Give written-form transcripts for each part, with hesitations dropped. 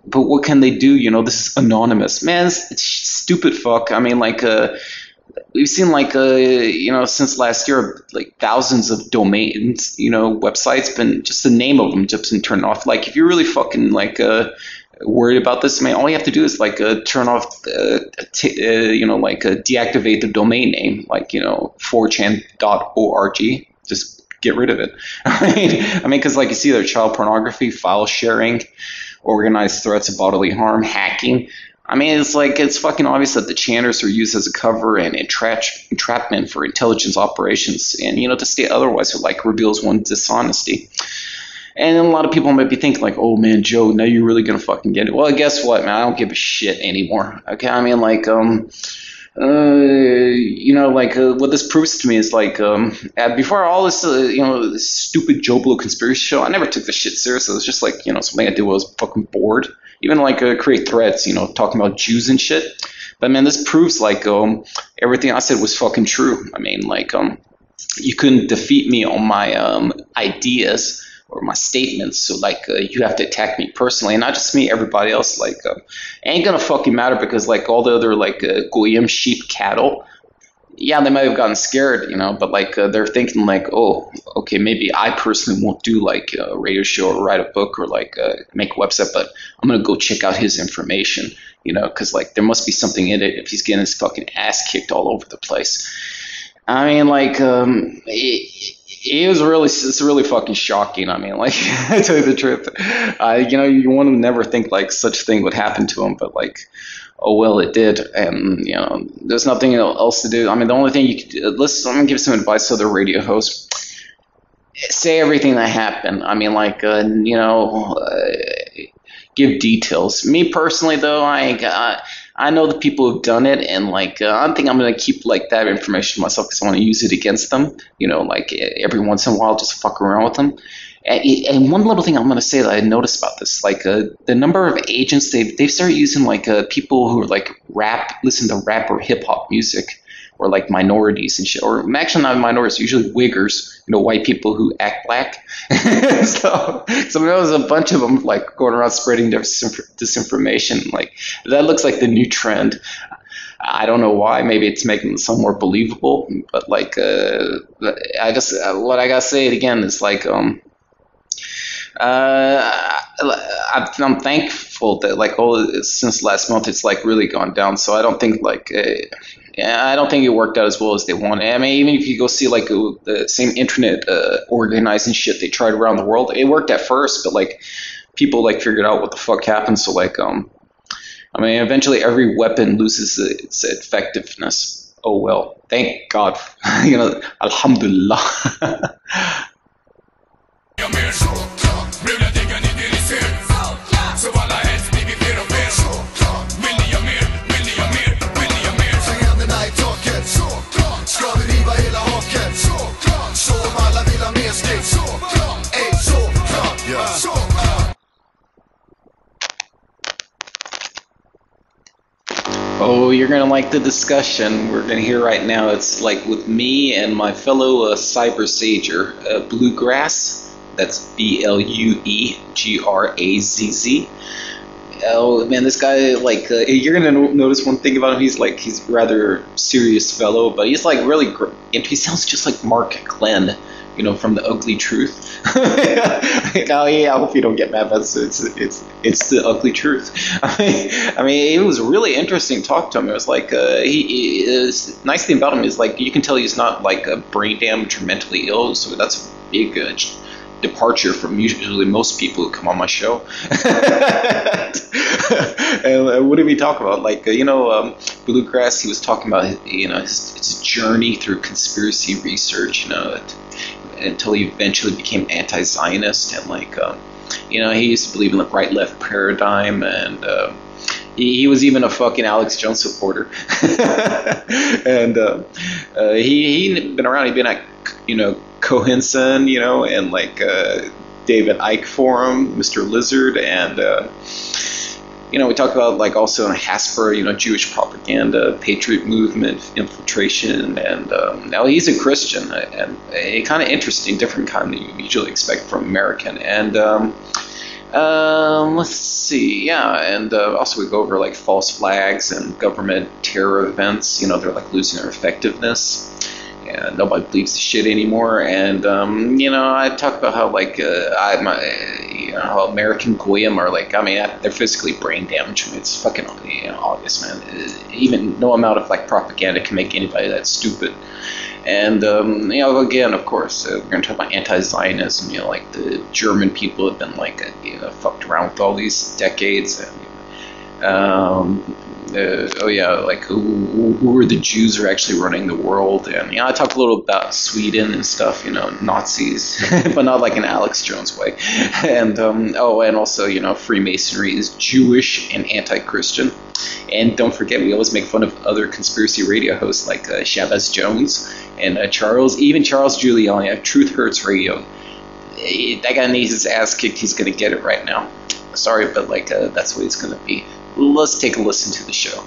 but what can they do? You know, this is anonymous. Man, it's stupid fuck. I mean, like, we've seen, like, you know, since last year, like, thousands of domains, you know, websites, been just the name of them just been turned off. Like, if you're really fucking, like, worried about this, man, all you have to do is, like, turn off, you know, like, deactivate the domain name, like, you know, 4chan.org. Just get rid of it. I mean, because, like, you see, their child pornography, file sharing, organized threats of bodily harm, hacking. I mean, it's like, it's fucking obvious that the channels are used as a cover and entrapment for intelligence operations, and, you know, to state otherwise, it, like, reveals one's dishonesty. And a lot of people might be thinking, like, oh man, Joe, now you're really gonna fucking get it. Well, guess what, man? I don't give a shit anymore. Okay, I mean, like, you know, like, what this proves to me is, like, before all this, you know, this stupid Joe Blow conspiracy show, I never took this shit seriously. It was just, like, you know, something I did when I was fucking bored. Even, like, create threads, you know, talking about Jews and shit. But, man, this proves, like, everything I said was fucking true. I mean, like, you couldn't defeat me on my ideas or my statements, so, like, you have to attack me personally, and not just me, everybody else. Like, ain't gonna fucking matter, because, like, all the other, like, goyim sheep cattle, yeah, they might have gotten scared, you know, but, like, they're thinking, like, oh, okay, maybe I personally won't do, like, a radio show or write a book or, like, make a website, but I'm gonna go check out his information, you know, because, like, there must be something in it if he's getting his fucking ass kicked all over the place. I mean, like, it's really fucking shocking. I mean, like, to tell you the truth, you know, you want to never think, like, such a thing would happen to him, but, like, oh well, it did, and, you know, there's nothing else to do. I mean, the only thing you could do, I'm gonna give some advice to the radio host. Say everything that happened. I mean, like, you know, give details. Me personally, though, I know the people who've done it, and, like, I think I'm going to keep, like, that information to myself because I want to use it against them, you know, like, every once in a while, just fuck around with them. And one little thing I'm going to say that I noticed about this, like, the number of agents, they've started using, like, people who are, like, listen to rap or hip-hop music, or, like, minorities and shit, or actually not minorities, usually wiggers, you know, white people who act black. so there was a bunch of them, like, going around spreading disinformation. Like, that looks like the new trend. I don't know why. Maybe it's making it somewhat more believable, but, like, I just, what I gotta say it again is, like, I'm thankful that, like, since last month it's, like, really gone down. So I don't think, like, I don't think it worked out as well as they wanted. I mean, even if you go see, like, the same internet organizing shit they tried around the world, it worked at first, but, like, people, like, figured out what the fuck happened. So, like, I mean, eventually every weapon loses its effectiveness. Oh well, thank God. You know, alhamdulillah. Oh, you're going to like the discussion we're going to hear right now. It's, like, with me and my fellow cyber sager, Bluegrass. That's BLUEGRAZZ. Oh, man, this guy, like, you're going to notice one thing about him. He's rather serious fellow, but he's, like, really great. He sounds just like Mark Glenn, you know, from The Ugly Truth. Oh, yeah, I hope you don't get mad, but it's the ugly truth. I mean, it was really interesting to talk to him. It was like, nice thing about him is, like, you can tell he's not, like, brain damaged or mentally ill, so that's a big departure from usually most people who come on my show. And what did we talk about? Like, you know, Bluegrass, he was talking about, you know, his journey through conspiracy research, you know, until he eventually became anti-Zionist, and, like, you know, he used to believe in the right-left paradigm, and he was even a fucking Alex Jones supporter. And he'd been around. He'd been at, you know, Cohenson, you know, and, like, David Icke Forum, Mr. Lizard, and you know, we talked about, like, also in Hasper, you know, Jewish propaganda, patriot movement, infiltration, and now he's a Christian, and a kind of interesting, different kind that you usually expect from American. And Let's see. Yeah, and also we go over like false flags and government terror events. You know, they're like losing their effectiveness, and nobody believes the shit anymore. And you know, I talk about how like you know, how American goyim are like. I mean, they're physically brain damaged. I mean, it's fucking obvious, man. Even no amount of like propaganda can make anybody that stupid. And, you know, again, of course, we're going to talk about anti-Zionism. You know, like the German people have been, like, you know, fucked around with all these decades. And, oh, yeah, like who are the Jews who are actually running the world? And, you know, I talked a little about Sweden and stuff, you know, Nazis, but not like in Alex Jones way. And, oh, and also, you know, Freemasonry is Jewish and anti-Christian. And don't forget, we always make fun of other conspiracy radio hosts like Shabbos Jones and Charles Giuliani of Truth Hurts Radio. That guy needs his ass kicked. He's going to get it right now. Sorry, but like that's what it's going to be. Let's take a listen to the show.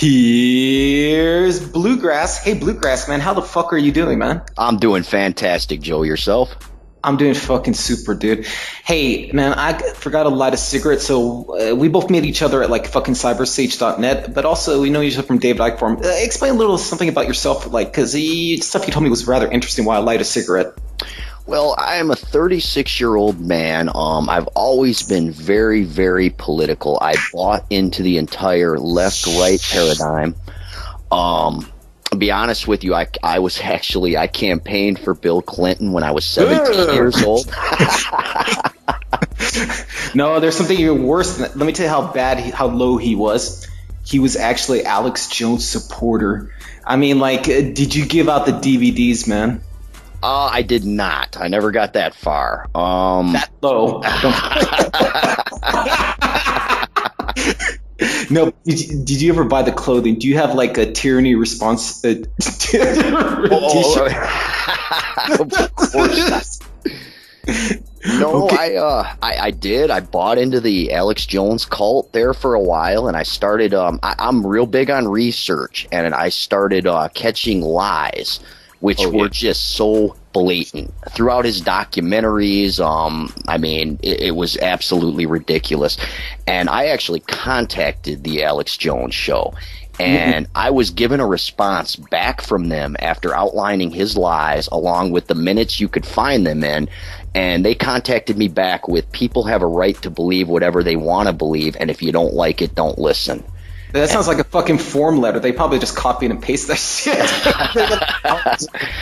Here's Bluegrass. Hey, Bluegrass, man. How the fuck are you doing, man? I'm doing fantastic, Joe. Yourself? I'm doing fucking super, dude. Hey, man, I forgot to light a cigarette, so we both met each other at like fucking cybersage.net, but also we know each other from David Icke Forum. Explain a little something about yourself, like, because stuff you told me was rather interesting while I light a cigarette. Well, I am a 36-year-old man. I've always been very, very political. I bought into the entire left-right paradigm. To be honest with you, I campaigned for Bill Clinton when I was 17 years old. No, there's something even worse than that. Let me tell you how low he was. He was actually Alex Jones' supporter. I mean, like, did you give out the DVDs, man? I did not. I never got that far. That low. No, did you ever buy the clothing? Do you have like a tyranny response? Of course. No, okay. I did. I bought into the Alex Jones cult there for a while, and I started. I'm real big on research, and I started catching lies, which were just so blatant throughout his documentaries. I mean, it was absolutely ridiculous. And I actually contacted the Alex Jones show, and I was given a response back from them after outlining his lies along with the minutes you could find them in. And they contacted me back with, people have a right to believe whatever they want to believe, and if you don't like it, don't listen. That sounds like a fucking form letter. They probably just copy and paste that shit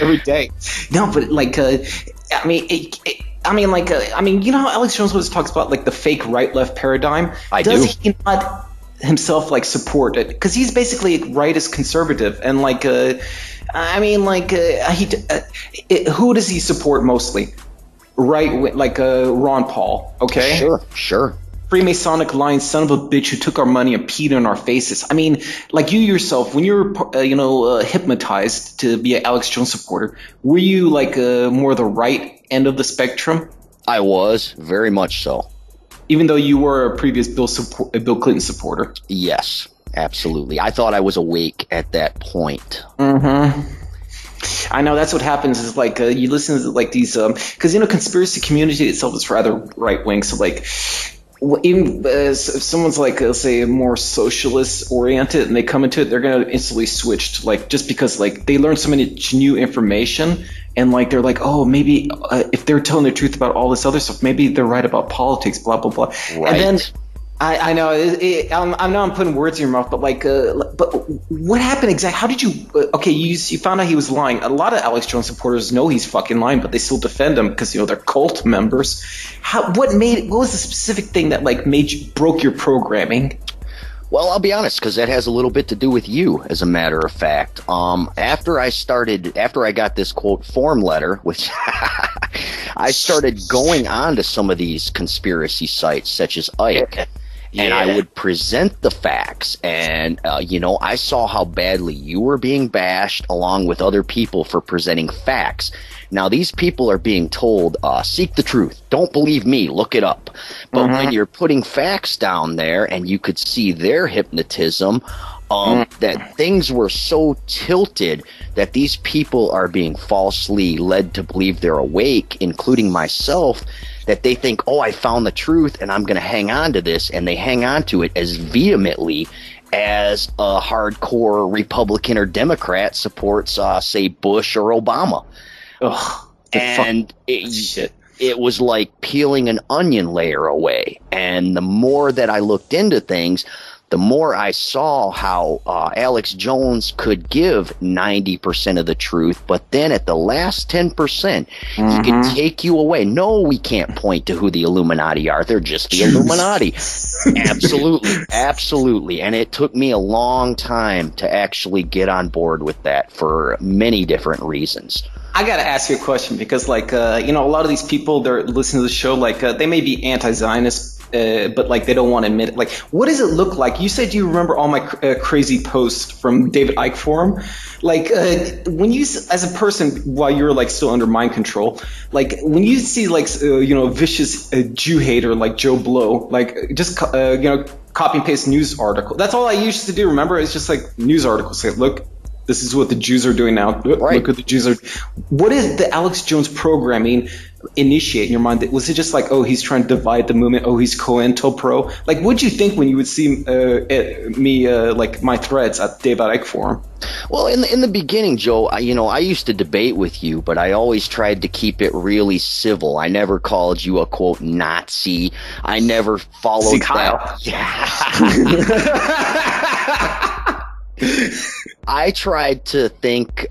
every day. No, but like, I mean, you know how Alex Jones always talks about like the fake right-left paradigm? Does he not himself like support it? Because he's basically right as conservative, and like, who does he support mostly? Right, like Ron Paul. Okay, sure. Freemasonic lying son of a bitch who took our money and peed in our faces. I mean, like you yourself, when you were, hypnotized to be an Alex Jones supporter, were you like more the right end of the spectrum? I was, very much so. Even though you were a previous Bill Clinton supporter? Yes, absolutely. I thought I was awake at that point. Mm-hmm. I know that's what happens is like you listen to like these because conspiracy community itself is rather right wing, so like even if someone's like let's say more socialist oriented and they come into it, they're gonna instantly switch to like, just because like they learn so much new information and like they're like, oh, maybe if they're telling the truth about all this other stuff, maybe they're right about politics, blah blah blah. Right. And then I know I know I'm putting words in your mouth, but like, but what happened exactly? How did you? Okay, you found out he was lying. A lot of Alex Jones supporters know he's fucking lying, but they still defend him because they're cult members. What was the specific thing that like broke your programming? Well, I'll be honest, because that has a little bit to do with you, as a matter of fact. After I got this quote form letter, which I started going on to some of these conspiracy sites, such as Ike. and I would present the facts, and I saw how badly you were being bashed along with other people for presenting facts. Now these people are being told, seek the truth, don't believe me, look it up. But when you're putting facts down there and you could see their hypnotism, that things were so tilted that these people are being falsely led to believe they're awake, including myself, that they think, oh, I found the truth and I'm going to hang on to this, and they hang on to it as vehemently as a hardcore Republican or Democrat supports, say, Bush or Obama. Ugh, and it was like peeling an onion layer away. And the more that I looked into things, the more I saw how Alex Jones could give 90% of the truth, but then at the last 10%, he could take you away. No, we can't point to who the Illuminati are. They're just the Illuminati. Absolutely, absolutely. And it took me a long time to actually get on board with that for many different reasons. I got to ask you a question because, like, a lot of these people, they're listening to the show, like, they may be anti-Zionist, but, like, they don't want to admit it. Like, what does it look like? You said you remember all my crazy posts from David Icke Forum. Like, when you, as a person, while you're, like, still under mind control, like, when you see, like, a vicious Jew hater like Joe Blow, like, just, copy and paste news article. That's all I used to do, remember? It's just, like, news articles. Say, look, this is what the Jews are doing now. Right. Look what the Jews are. What did the Alex Jones programming initiate in your mind? Was it just like, oh, he's trying to divide the movement? Oh, he's COINTELPRO? Like, what'd you think when you would see me, like, my threads at David Icke Forum? Well, in the beginning, Joe, I used to debate with you, but I always tried to keep it really civil. I never called you a, quote, Nazi. I never followed See, Kyle. I tried to think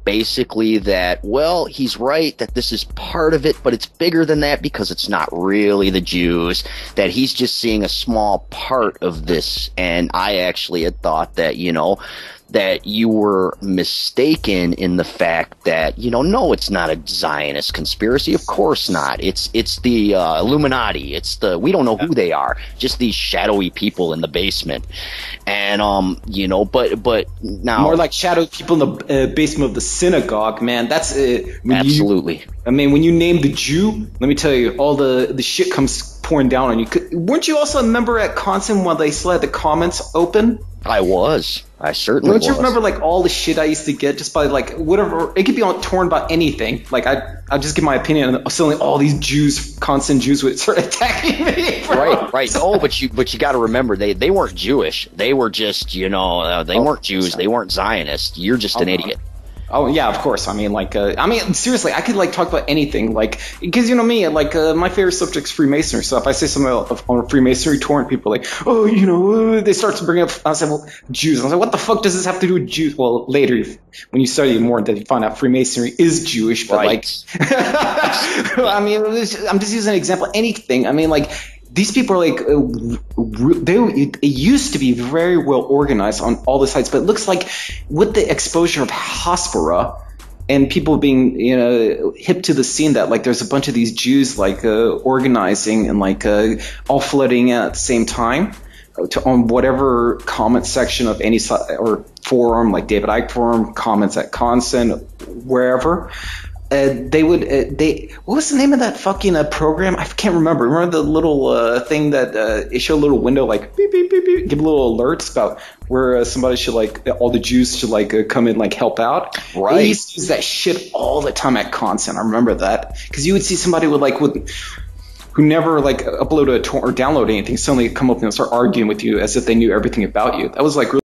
basically that, well, he's right, that this is part of it, but it's bigger than that because it's not really the Jews, that he's just seeing a small part of this. And I actually had thought that, that you were mistaken in the fact that, no, it's not a Zionist conspiracy. Of course not. It's the Illuminati. We don't know who they are. Just these shadowy people in the basement. And, but now. More like shadowy people in the basement of the synagogue, man. That's absolutely. When you name the Jew, let me tell you, all the shit comes pouring down on you. Weren't you also a member at Constant while they still had the comments open? I was. I certainly was. Don't you remember, like, all the shit I used to get just by, like, whatever? It could be torn about anything. Like, I'll just give my opinion, and suddenly all these Jews, constant Jews, would start attacking me. Right. Oh, but you got to remember, they weren't Jewish. They were just, they weren't Jews. Sorry. They weren't Zionists. You're just an idiot. Oh, yeah, of course. I mean, like, seriously, I could, like, talk about anything. Like, because, me, like, my favorite subject's Freemasonry. So if I say something on a Freemasonry torrent, people are like, oh, they start to bring up, I said, well, Jews. I was like, what the fuck does this have to do with Jews? Well, later, when you study more, then you find out Freemasonry is Jewish. But, right. I mean, I'm just using an example. Anything. I mean, like, these people are like, it used to be very well organized on all the sites, but it looks like with the exposure of Hospira and people being, hip to the scene that, like, there's a bunch of these Jews, like, organizing and, like, all flooding at the same time on whatever comment section of any site or forum, like David Icke Forum, comments at Constant, wherever. What was the name of that fucking program? I can't remember. Remember the little thing that it showed a little window, like beep, beep, beep, beep, give little alerts about where somebody should, like, all the Jews should, like, come in, like, help out. Right. They used to use that shit all the time at Constant. I remember that because you would see somebody who never, like, uploaded or downloaded anything suddenly come up and start arguing with you as if they knew everything about you. That was, like, really